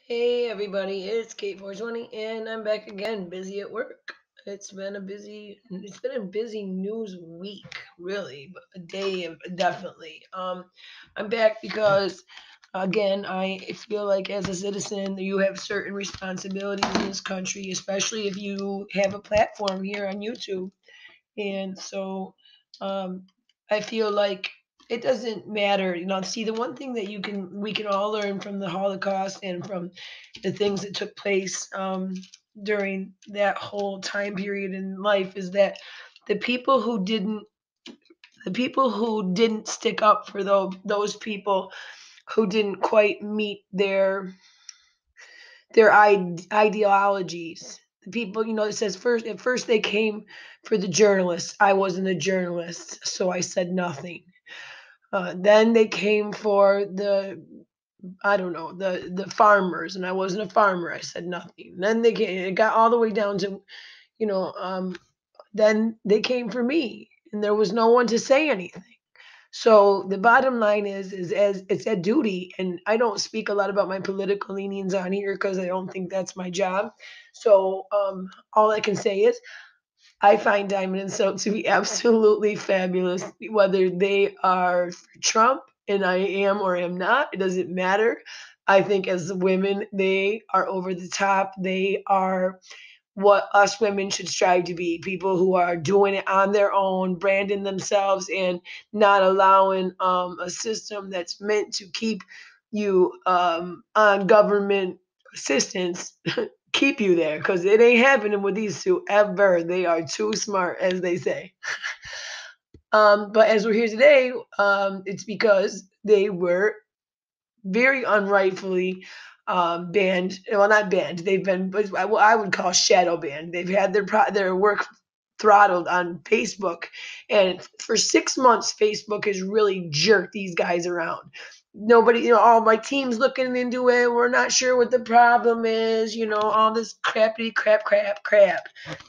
Hey everybody, it's Kate420 and I'm back again, busy at work. It's been a busy news week, really, but a day definitely. I'm back because again, I feel like as a citizen you have certain responsibilities in this country, especially if you have a platform here on YouTube. And so um, I feel like it doesn't matter. See, the one thing that we can all learn from the Holocaust and from the things that took place during that whole time period in life is that the people who didn't the people who didn't stick up for those people who didn't quite meet their ideologies. The people, it says first at first they came for the journalists. I wasn't a journalist, so I said nothing. Then they came for the I don't know the farmers, and I wasn't a farmer. I said nothing. Then it got all the way down to you know then they came for me, and there was no one to say anything. So the bottom line is as it's a duty, and I don't speak a lot about my political leanings on here because I don't think that's my job. So all I can say is I find Diamond and Silk to be absolutely fabulous, whether they are for Trump and I am or am not. It doesn't matter. I think as women, they are over the top. They are what us women should strive to be, people who are doing it on their own, branding themselves, and not allowing a system that's meant to keep you on government assistance keep you there, because it ain't happening with these two ever. They are too smart, as they say. But as we're here today, it's because they were very unrightfully banned. Well, not banned. They've been what I would call shadow banned. They've had their work throttled on Facebook, and for 6 months, Facebook has really jerked these guys around. Nobody, all my team's looking into it. We're not sure what the problem is. All this crappy crap.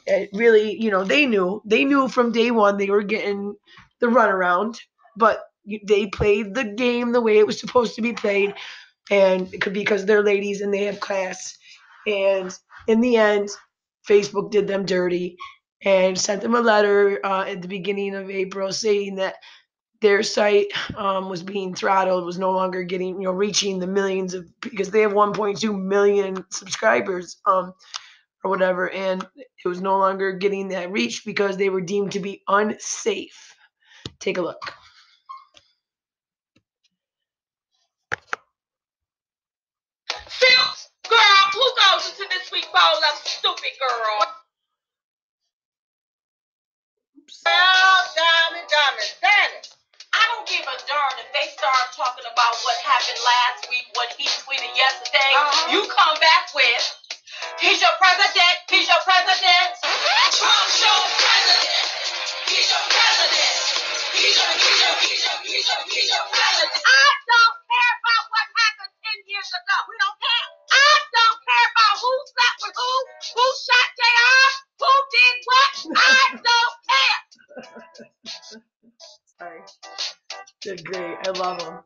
It really, they knew from day one they were getting the runaround, but they played the game the way it was supposed to be played, and it could be because they're ladies and they have class. And in the end, Facebook did them dirty and sent them a letter at the beginning of April saying that their site was being throttled, was no longer getting, reaching the millions of, because they have 1.2 million subscribers or whatever, and it was no longer getting that reach because they were deemed to be unsafe. Take a look. Girl, who goes into this week bowl of stupid girl? Well, Diamond. I don't give a darn if they start talking about what happened last week, what he tweeted yesterday. You come back with, he's your president, Trump's your president, he's your president, he's your president. I don't care about what happened 10 years ago. We don't care. I don't care about who slept with who shot JR, who did what. I don't care. Sorry. They're great. I love them.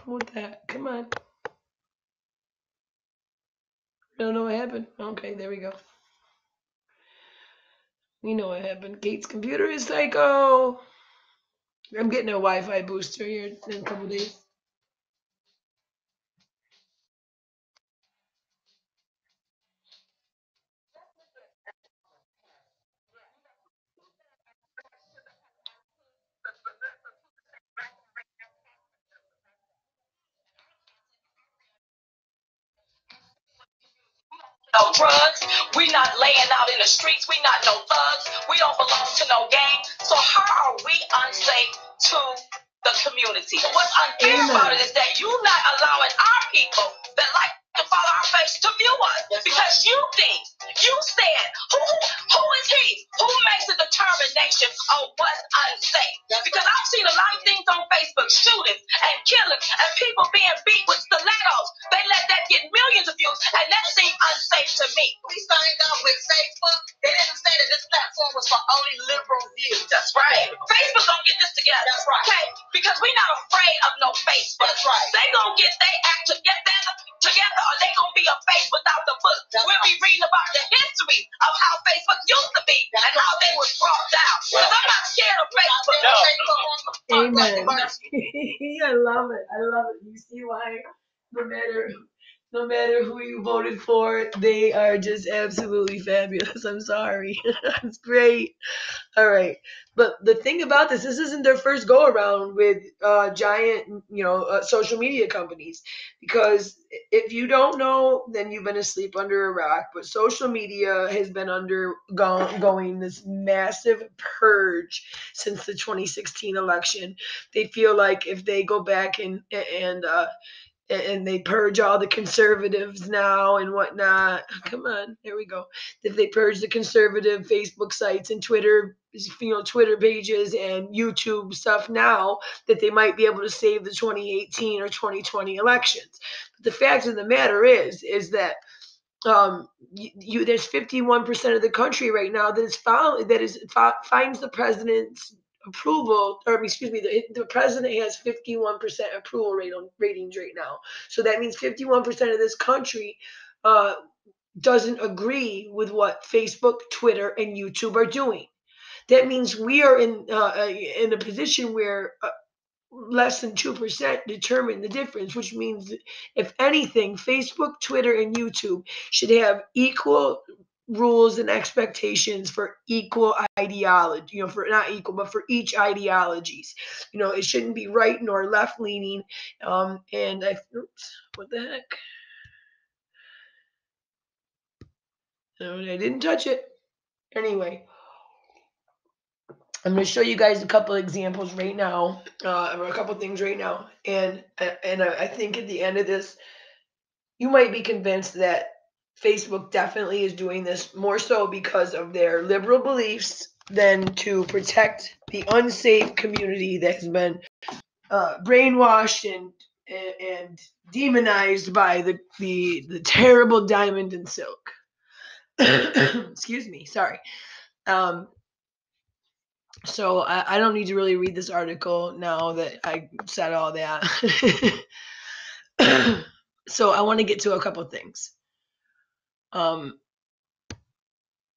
What that? Come on. I don't know what happened. Okay, there we go. We know what happened. Kate's computer is psycho. I'm getting a Wi-Fi booster here in a couple days. No drugs. We not laying out in the streets. We not no thugs. We don't belong to no gang. So how are we unsafe to the community? What's unfair about it is that you not allowing our people that like to follow our face to view us because you think you said who is he? Who makes a determination on what's unsafe? Because I've seen a lot of things on Facebook, shootings and killings and people being beat with stilettos. They let that get millions of views, and that seemed unsafe to me. We signed up with Facebook. They didn't say that this platform was was for only liberal views. That's right. Facebook gonna get this together. That's right. Okay, because we're not afraid of no Facebook. That's right. They gonna get their act together, or they gonna be a face without the book. We'll be reading about the history of how Facebook used to be and how they was brought down. Because I'm not scared of Facebook. No. Amen. I love it. I love it. You see why no matter who you voted for, they are just absolutely fabulous. I'm sorry. It's great. All right. But the thing about this isn't their first go around with giant, social media companies. Because if you don't know, then you've been asleep under a rock. But social media has been undergoing this massive purge since the 2016 election. They feel like if they go back and they purge all the conservatives now and whatnot. Come on, there we go. If they purge the conservative Facebook sites and Twitter pages and YouTube stuff now, that they might be able to save the 2018 or 2020 elections. But the fact of the matter is that there's 51% of the country right now finds the president's approval, or excuse me, the president has 51% approval ratings right now. So that means 51% of this country doesn't agree with what Facebook, Twitter, and YouTube are doing. That means we are in a position where less than 2% determine the difference, which means, if anything, Facebook, Twitter, and YouTube should have equal rules and expectations for equal ideology, for not equal, but for each ideologies. It shouldn't be right nor left leaning. Oops, what the heck? No, I didn't touch it. Anyway, I'm going to show you guys a couple examples right now, or a couple things right now, and I think at the end of this, you might be convinced that Facebook definitely is doing this more so because of their liberal beliefs than to protect the unsafe community that has been brainwashed and demonized by the terrible Diamond and Silk. Excuse me, sorry. So I don't need to really read this article now that I said all that. So I want to get to a couple things.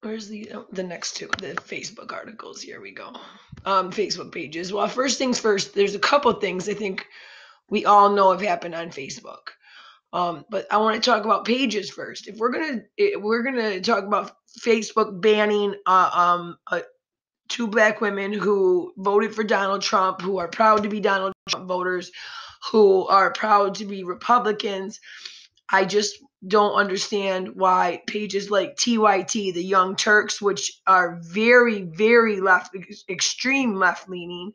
Where's the next two? The Facebook articles. Here we go. Facebook pages. Well, first things first, there's a couple things I think we all know have happened on Facebook. But I want to talk about pages first. If we're gonna talk about Facebook banning two black women who voted for Donald Trump, who are proud to be Donald Trump voters, who are proud to be Republicans. I just don't understand why pages like TYT, the Young Turks, which are very, very extreme left leaning,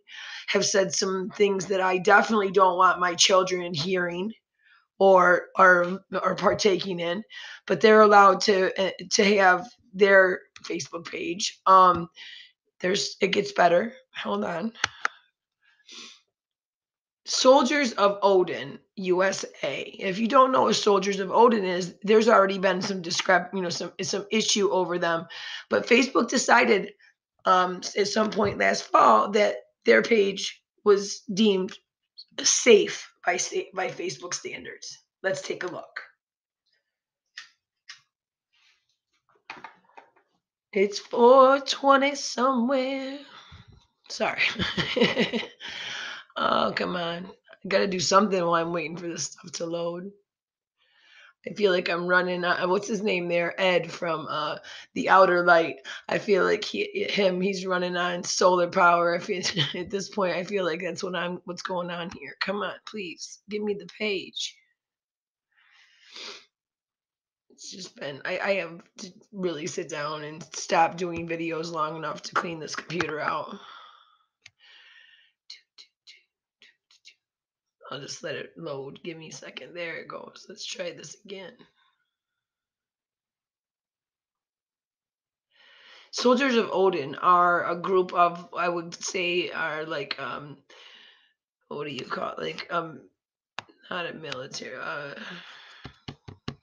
have said some things that I definitely don't want my children hearing or partaking in. But they're allowed to have their Facebook page. It gets better. Hold on. Soldiers of Odin, USA. If you don't know what Soldiers of Odin is, there's already been some some issue over them. But Facebook decided at some point last fall that their page was deemed safe by Facebook standards. Let's take a look. It's 4:20 somewhere. Sorry. Oh, come on. I gotta do something while I'm waiting for this stuff to load. I feel like I'm running. What's his name there? Ed from The Outer Light. I feel like he's running on solar power. At this point, I feel like that's what's going on here. Come on, please give me the page. It's just been. I have to really sit down and stop doing videos long enough to clean this computer out. I'll just let it load. Give me a second. There it goes. Let's try this again. Soldiers of Odin are a group of, I would say, are like what do you call it? Like not a military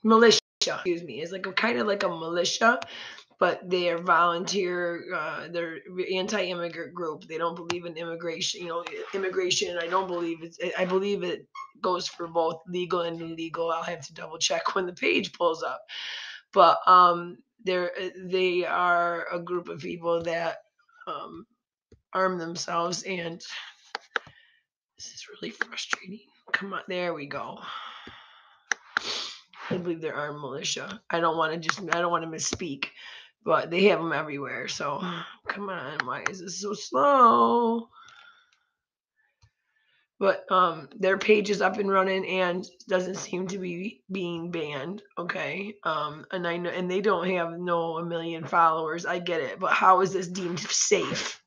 militia. Excuse me. It's like kind of like a militia but they are volunteer. They're anti-immigrant group. They don't believe in immigration. Immigration. I believe it goes for both legal and illegal. I'll have to double check when the page pulls up. But they are a group of people that arm themselves, and this is really frustrating. Come on, there we go. I believe they're armed militia. I don't want to misspeak, but they have them everywhere. So come on, why is this so slow? But their page is up and running and doesn't seem to be being banned. Okay, and I know, and they don't have a million followers. I get it, but how is this deemed safe?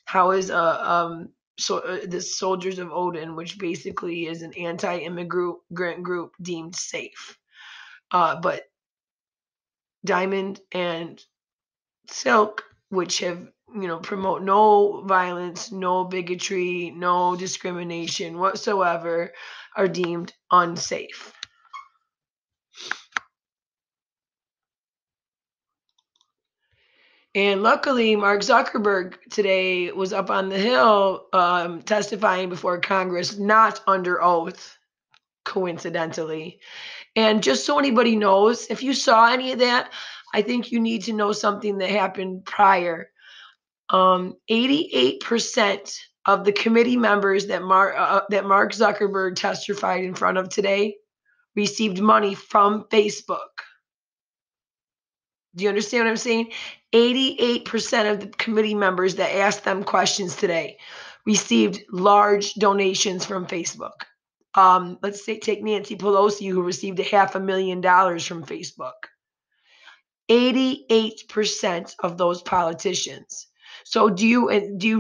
How is the Soldiers of Odin, which basically is an anti-immigrant group, deemed safe? But Diamond and Silk, which have promote no violence, no bigotry, no discrimination whatsoever, are deemed unsafe. And luckily, Mark Zuckerberg today was up on the Hill testifying before Congress, not under oath, coincidentally. And just so anybody knows, if you saw any of that, I think you need to know something that happened prior. 88% of the committee members that Mark Zuckerberg testified in front of today received money from Facebook. Do you understand what I'm saying? 88% of the committee members that asked them questions today received large donations from Facebook. Let's say take Nancy Pelosi, who received $500,000 from Facebook. 88% of those politicians. So do you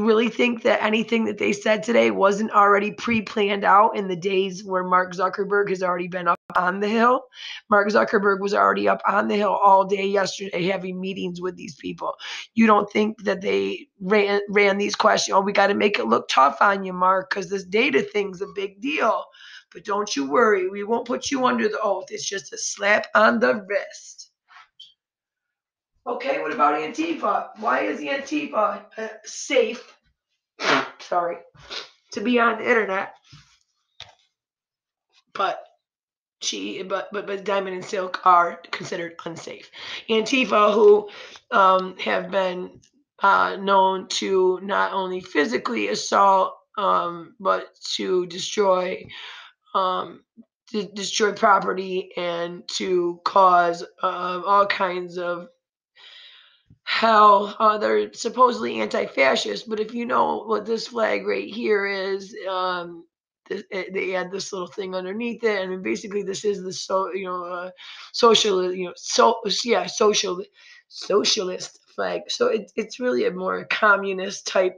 really think that anything that they said today wasn't already pre-planned out in the days where Mark Zuckerberg has already been up on the Hill? Mark Zuckerberg was already up on the Hill all day yesterday having meetings with these people. You don't think that they ran these questions? Oh, we got to make it look tough on you, Mark, because this data thing's a big deal. But don't you worry, we won't put you under the oath. It's just a slap on the wrist. Okay, what about Antifa? Why is Antifa safe, to be on the internet? But Diamond and Silk are considered unsafe. Antifa, who have been known to not only physically assault, but to destroy property and to cause all kinds of hell. They're supposedly anti-fascist, but if you know what this flag right here is, they add this little thing underneath it, and basically this is the socialist flag. So it's really a more communist type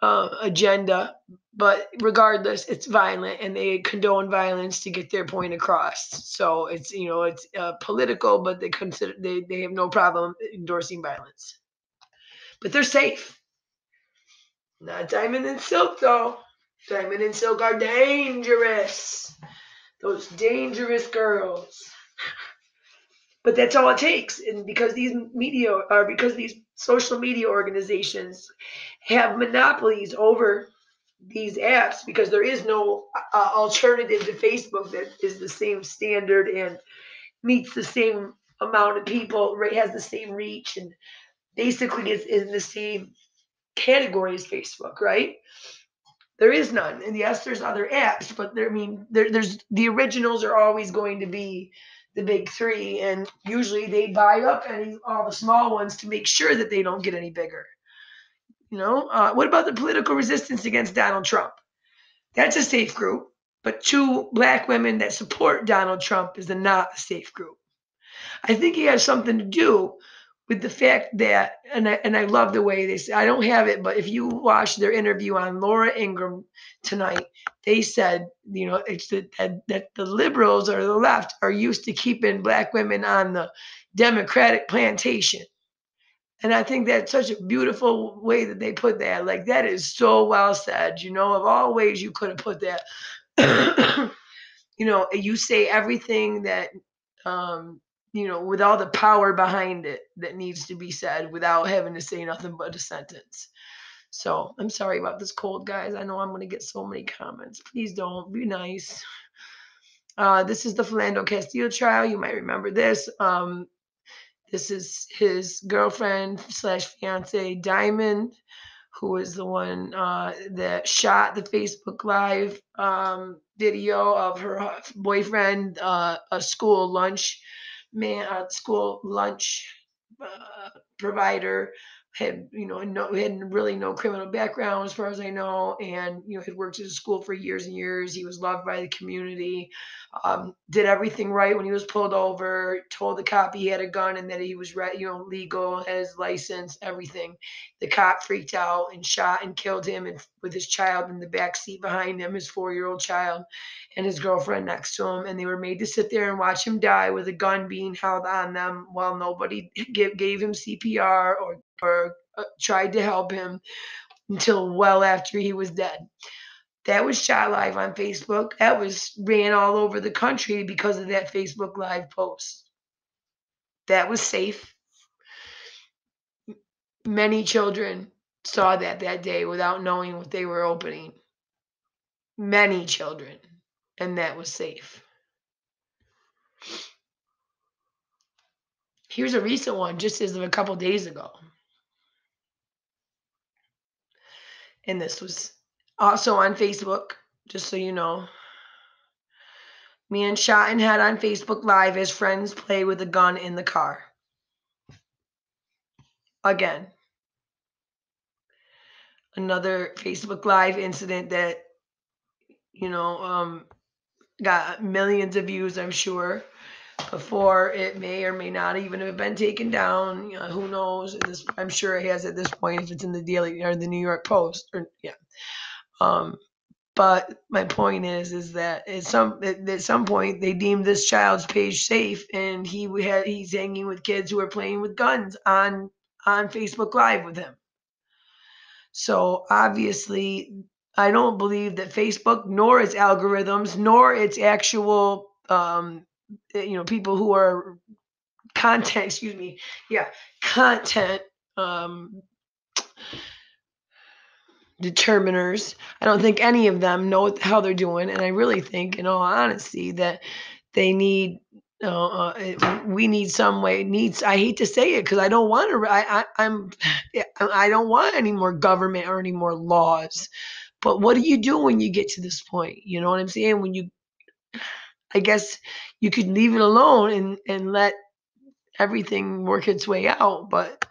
agenda, but regardless, it's violent, and they condone violence to get their point across. So it's political, but they have no problem endorsing violence. But they're safe. Not Diamond and Silk though. Diamond and Silk are dangerous. Those dangerous girls. But that's all it takes, and because these social media organizations have monopolies over these apps, because there is no alternative to Facebook that is the same standard and meets the same amount of people, has the same reach, and basically is in the same category as Facebook, right? There is none. And yes, there's other apps, but there's the originals are always going to be the big three, and usually they buy up all the small ones to make sure that they don't get any bigger. What about the political resistance against Donald Trump? That's a safe group, but 2 black women that support Donald Trump is not a safe group. I think it has something to do with the fact that, and I love the way they say, I don't have it, but if you watch their interview on Laura Ingraham tonight, they said, it's that the liberals or the left are used to keeping black women on the Democratic plantation. And I think that's such a beautiful way that they put that. Like, that is so well said. Of all ways you could have put that. You say everything that with all the power behind it that needs to be said without having to say nothing but a sentence. So I'm sorry about this cold, guys. I know I'm going to get so many comments. Please don't. Be nice. This is the Philando Castillo trial. You might remember this. This is his girlfriend slash fiance, Diamond, who is the one that shot the Facebook Live video of her boyfriend, a school lunch provider, had had really no criminal background as far as I know, and had worked at a school for years and years. He was loved by the community. Did everything right when he was pulled over. Told the cop he had a gun and that he was legal, had his license, everything. The cop freaked out and shot and killed him, and with his child in the back seat behind him, his 4-year-old child, and his girlfriend next to him, and they were made to sit there and watch him die with a gun being held on them while nobody gave him CPR or tried to help him until well after he was dead. That was shot live on Facebook. That was ran all over the country because of that Facebook Live post. That was safe. Many children saw that day without knowing what they were opening. Many children. And that was safe. Here's a recent one, just as of a couple days ago. And this was also on Facebook, just so you know. Man shot and had on Facebook Live as friends play with a gun in the car. Again. Another Facebook Live incident that, got millions of views, I'm sure, before it may or may not even have been taken down. Who knows? I'm sure it has at this point if it's in the Daily or the New York Post. But my point is that at some point they deemed this child's page safe, and he's hanging with kids who are playing with guns on Facebook Live with him. So obviously, I don't believe that Facebook, nor its algorithms, nor its actual, people who are content, content determiners. I don't think any of them know what the hell they're doing, and I really think, in all honesty, that they need. We need some way. I hate to say it because I don't want to. I don't want any more government or any more laws. But what do you do when you get to this point? You know what I'm saying? I guess you could leave it alone and let everything work its way out. But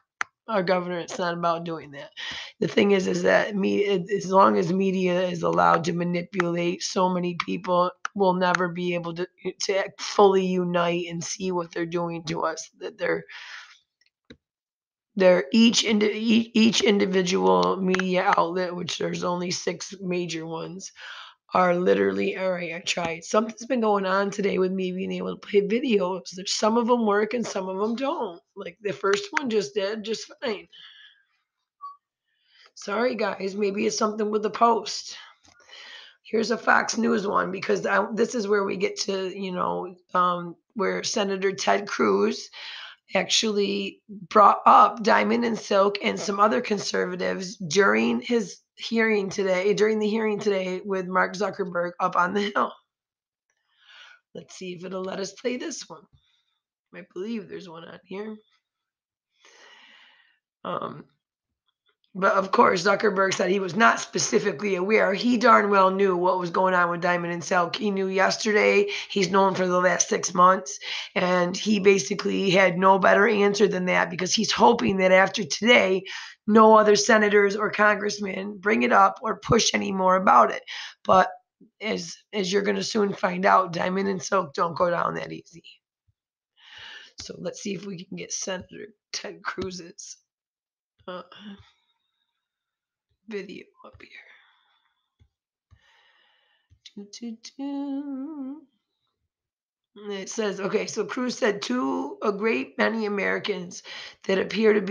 our government, it's not about doing that. The thing is that as long as media is allowed to manipulate so many people, we'll never be able to fully unite and see what they're doing to us. That they're each individual media outlet, which there's only 6 major ones, are literally all right. I tried. Something's been going on today with me being able to play videos. There's some of them work and some of them don't. Like the first one just did just fine. Sorry, guys. Maybe it's something with the post. Here's a Fox News one because this is where we get to, where Senator Ted Cruz actually brought up Diamond and Silk and some other conservatives during the hearing today with Mark Zuckerberg up on the Hill. Let's see if it'll let us play this one. I believe there's one on here. But of course, Zuckerberg said he was not specifically aware. He darn well knew what was going on with Diamond and Silk. He knew yesterday. He's known for the last 6 months. And he basically had no better answer than that because he's hoping that after today, no other senators or congressmen bring it up or push any more about it. But as you're going to soon find out, Diamond and Silk don't go down that easy. So let's see if we can get Senator Ted Cruz's video up here. It says, okay, so Cruz said a great many Americans that appears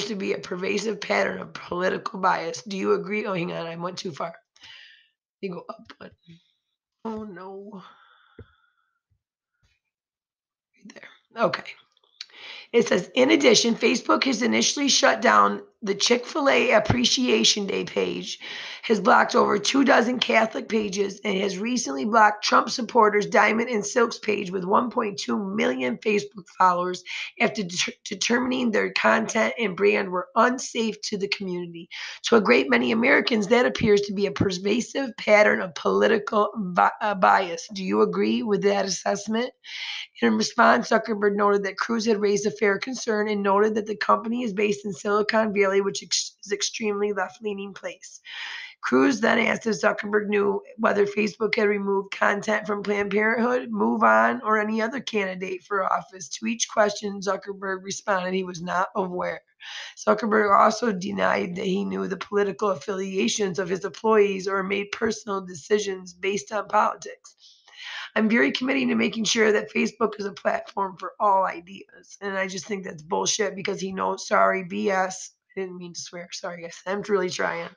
to be a pervasive pattern of political bias. Do you agree? Oh, hang on, I went too far. You go up one. Oh no. there. Okay. It says, in addition, Facebook has initially shut down the Chick-fil-A Appreciation Day page, has blocked over 24 Catholic pages, and has recently blocked Trump supporters Diamond and Silk's page with 1.2 million Facebook followers after determining their content and brand were unsafe to the community. To a great many Americans, that appears to be a pervasive pattern of political bias. Do you agree with that assessment? In response, Zuckerberg noted that Cruz had raised a fair concern and noted that the company is based in Silicon Valley, which is extremely left-leaning place. Cruz then asked if Zuckerberg knew whether Facebook had removed content from Planned Parenthood, Move On, or any other candidate for office. To each question, Zuckerberg responded he was not aware. Zuckerberg also denied that he knew the political affiliations of his employees or made personal decisions based on politics. I'm very committed to making sure that Facebook is a platform for all ideas. And I just think that's bullshit because he knows, sorry, BS. I didn't mean to swear. Sorry, guys. I'm really trying.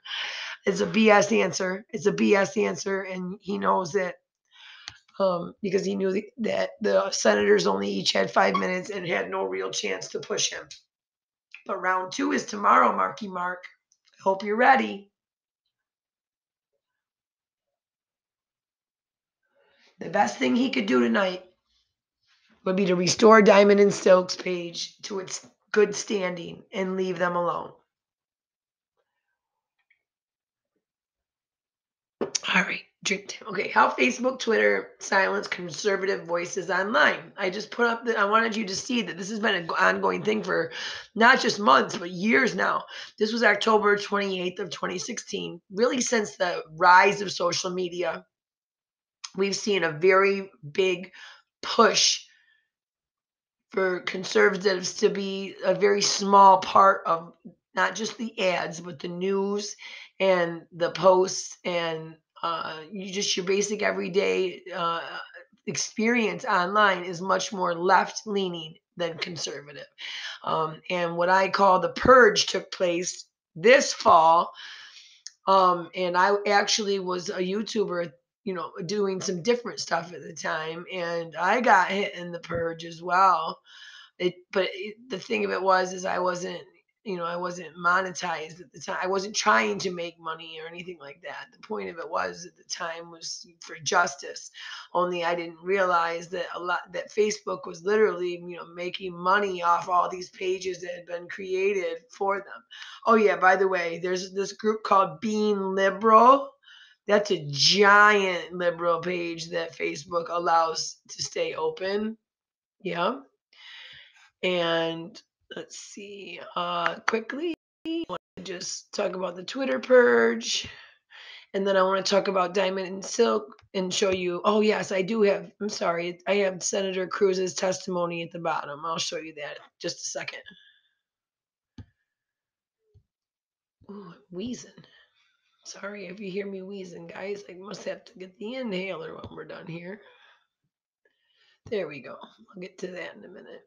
It's a BS answer. It's a BS answer. And he knows that because he knew that the senators only each had 5 minutes and had no real chance to push him. But round 2 is tomorrow, Marky Mark. I hope you're ready. The best thing he could do tonight would be to restore Diamond and Silk's page to its good standing and leave them alone. All right, drink time. Okay, how Facebook, Twitter silence conservative voices online. I just put up I wanted you to see that this has been an ongoing thing for not just months, but years now. This was October 28th of 2016. Really since the rise of social media, we've seen a very big push for conservatives to be a very small part of not just the ads, but the news and the posts and your basic everyday experience online is much more left leaning than conservative. And what I call the purge took place this fall. And I actually was a YouTuber, doing some different stuff at the time, and I got hit in the purge as well. The thing of it was, is I wasn't monetized at the time. I wasn't trying to make money or anything like that. The point of it was at the time was for justice. Only I didn't realize that Facebook was literally, making money off all these pages that had been created for them. Oh yeah, by the way, there's this group called Being Liberal. That's a giant liberal page that Facebook allows to stay open. Yeah. And let's see, quickly, I want to just talk about the Twitter purge. And then I want to talk about Diamond and Silk and show you. Oh, yes, I do have. I'm sorry. I have Senator Cruz's testimony at the bottom. I'll show you that in just a second. Ooh, I'm wheezing. Sorry if you hear me wheezing, guys. I must have to get the inhaler when we're done here. There we go. I'll get to that in a minute.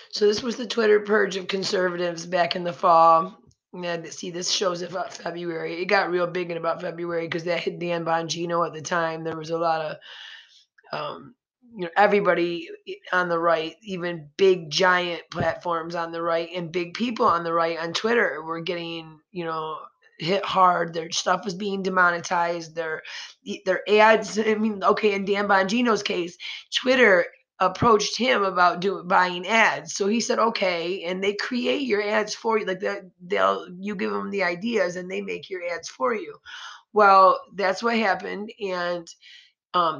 So this was the Twitter purge of conservatives back in the fall. And see, this shows about February. It got real big in about February because that hit Dan Bongino at the time. There was a lot of, everybody on the right, even big giant platforms on the right and big people on the right on Twitter were getting, hit hard. Their stuff was being demonetized. Their ads. I mean, okay, in Dan Bongino's case, Twitter approached him about buying ads. So he said, okay, and they create your ads for you. Like you give them the ideas and they make your ads for you. Well, that's what happened. And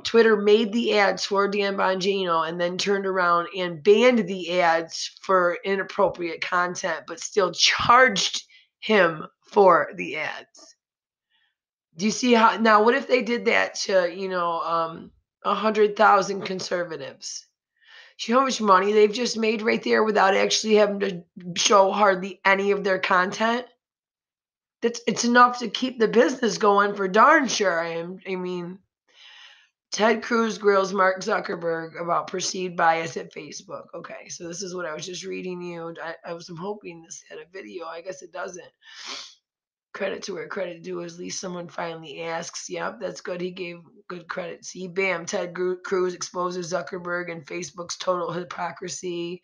Twitter made the ads for Dan Bongino and then turned around and banned the ads for inappropriate content, but still charged him for the ads. Do you see how now? What if they did that to 100,000 conservatives? Do you know how much money they've just made right there without actually having to show hardly any of their content? It's enough to keep the business going for darn sure. I mean, Ted Cruz grills Mark Zuckerberg about perceived bias at Facebook. Okay, so this is what I was just reading you. I was hoping this had a video. I guess it doesn't. Credit to where credit due. At least someone finally asks. Yep, that's good. He gave good credit. See, bam, Ted Cruz exposes Zuckerberg and Facebook's total hypocrisy.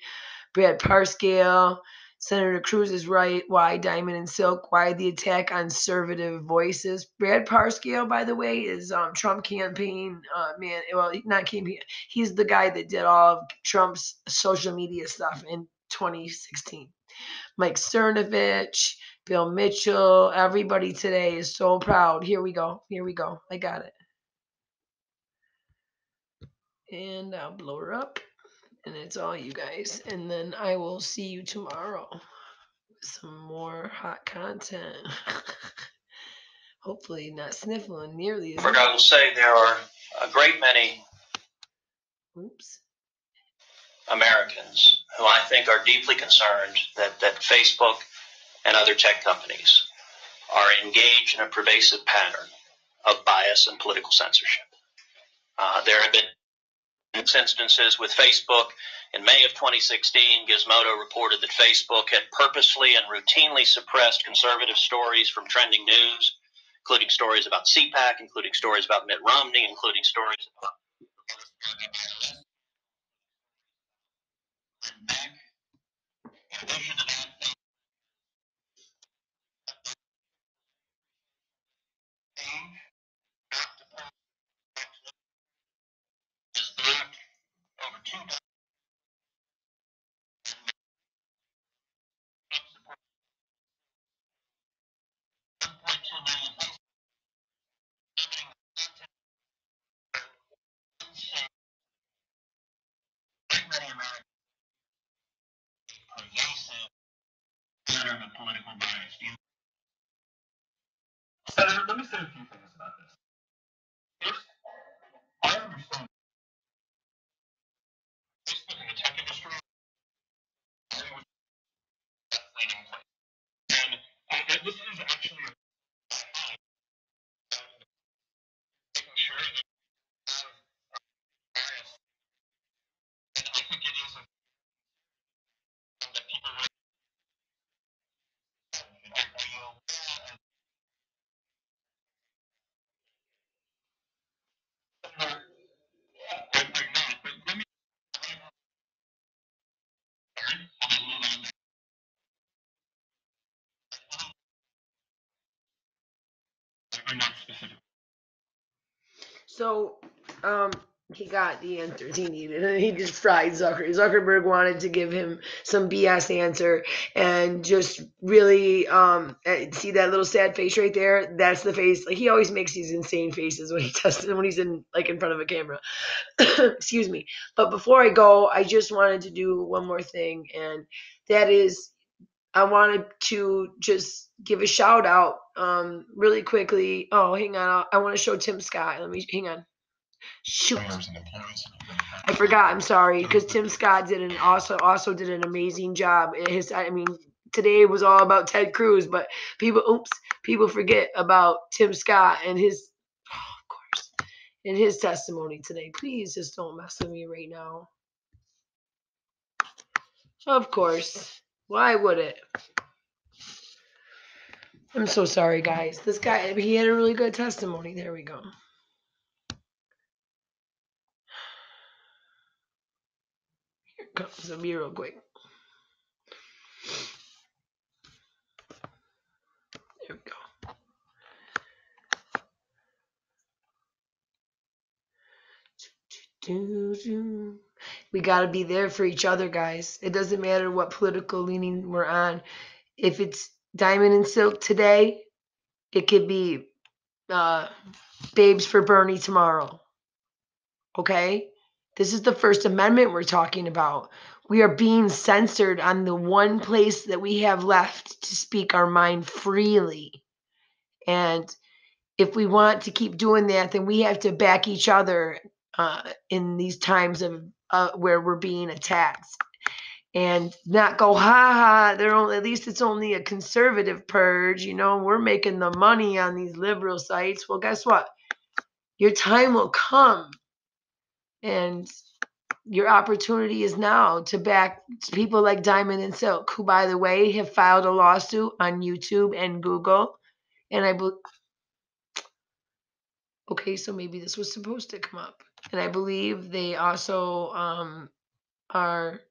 Brad Parscale, Senator Cruz is right. Why Diamond and Silk? Why the attack on conservative voices? Brad Parscale, by the way, is Trump campaign man. Well, not campaign. He's the guy that did all of Trump's social media stuff in 2016. Mike Cernovich, Bill Mitchell, everybody today is so proud. Here we go. Here we go. I got it. And I'll blow her up. And it's all you guys. And then I will see you tomorrow with some more hot content. Hopefully not sniffling nearly as much. I will say there are a great many Americans who I think are deeply concerned that Facebook and other tech companies are engaged in a pervasive pattern of bias and political censorship. There have been instances with Facebook. In May of 2016, Gizmodo reported that Facebook had purposely and routinely suppressed conservative stories from trending news, including stories about CPAC, including stories about Mitt Romney, including stories about political bias. Senator, let me say a few things about this. First, I understand Facebook and the tech industry and this is actually making sure that bias, and I think it is that people will I'm not specific. So, he got the answers he needed, and he just fried Zuckerberg wanted to give him some BS answer, and just really, see that little sad face right there? That's the face. Like, he always makes these insane faces when he's in front of a camera. Excuse me. But before I go, I just wanted to do one more thing, and that is, I wanted to just give a shout out really quickly. Oh, hang on. I want to show Tim Scott. Let me hang on. Shoot. I forgot. I'm sorry, because Tim Scott also did an amazing job. Today was all about Ted Cruz, but people forget about Tim Scott and his of course, in his testimony today. Please just don't mess with me right now. Of course. Why would it? I'm so sorry, guys. This guy, he had a really good testimony. There we go. Here it comes. It'll be real quick. There we go. We got to be there for each other, guys. It doesn't matter what political leaning we're on. If it's Diamond and Silk today, it could be Babes for Bernie tomorrow. Okay? This is the First Amendment we're talking about. We are being censored on the one place that we have left to speak our mind freely. And if we want to keep doing that, then we have to back each other in these times of where we're being attacked, and not go, ha ha, at least it's only a conservative purge, we're making the money on these liberal sites. Well, guess what? Your time will come, and your opportunity is now to back people like Diamond and Silk, who, by the way, have filed a lawsuit on YouTube and Google. And okay, so maybe this was supposed to come up. And I believe they also are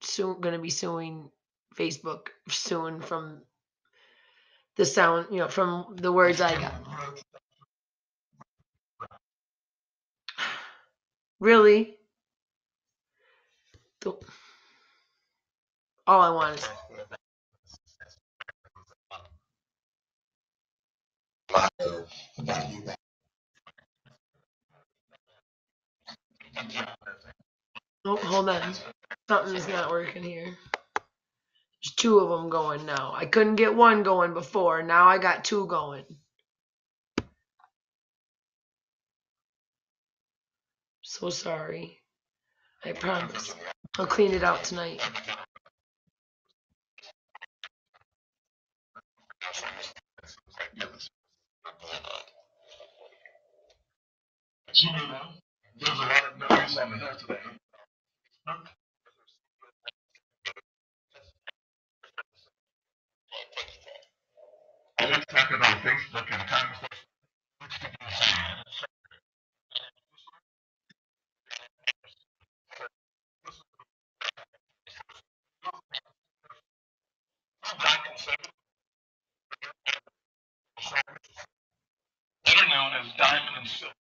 soon going to be suing Facebook soon from the sound, from the words I got. Really? All I want is. Oh, hold on. Something's not working here. There's two of them going now. I couldn't get one going before. Now I got two going. So sorry. I promise. I'll clean it out tonight. There's a lot of noise on the net today. Let's talk about Facebook and Congress. Better known as Diamond and Silver.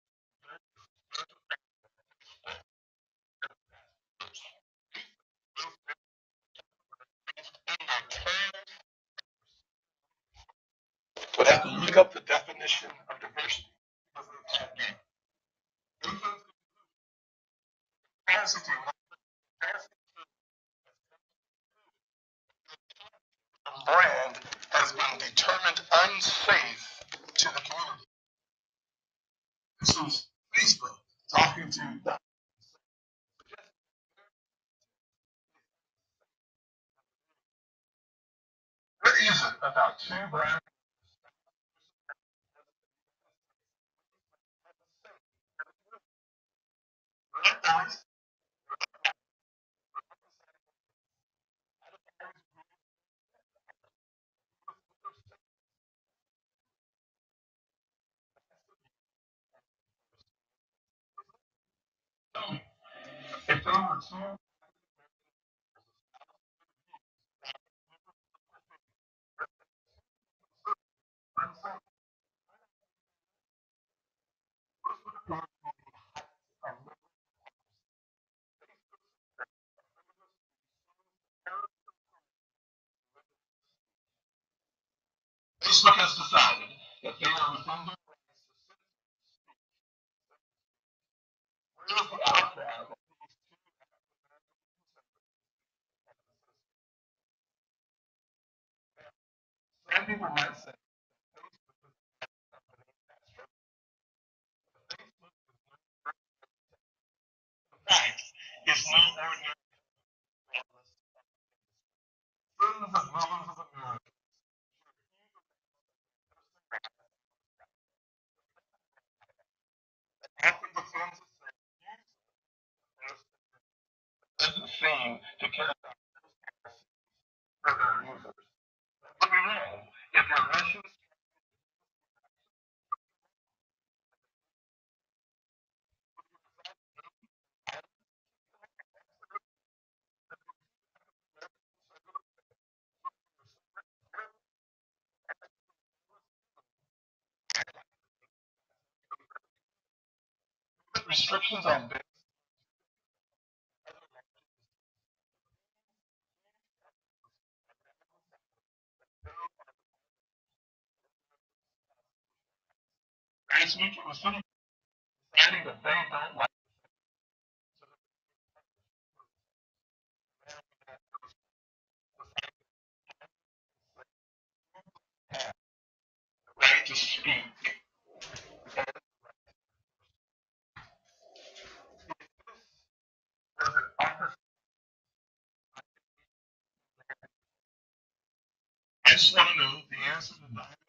Would have to look up the definition of diversity. Brand has been determined unsafe to the community. This is Facebook talking to. What is it about two brands? If there were two Facebook has decided that they are within their rights to outcry. Some people might say fact is no ordinary citizens of millions of Americans. Often defends doesn't seem to care for their users. But we know if you're Russian restrictions on Facebook it was deciding that they don't like right to speak. I just want to know the answer to that.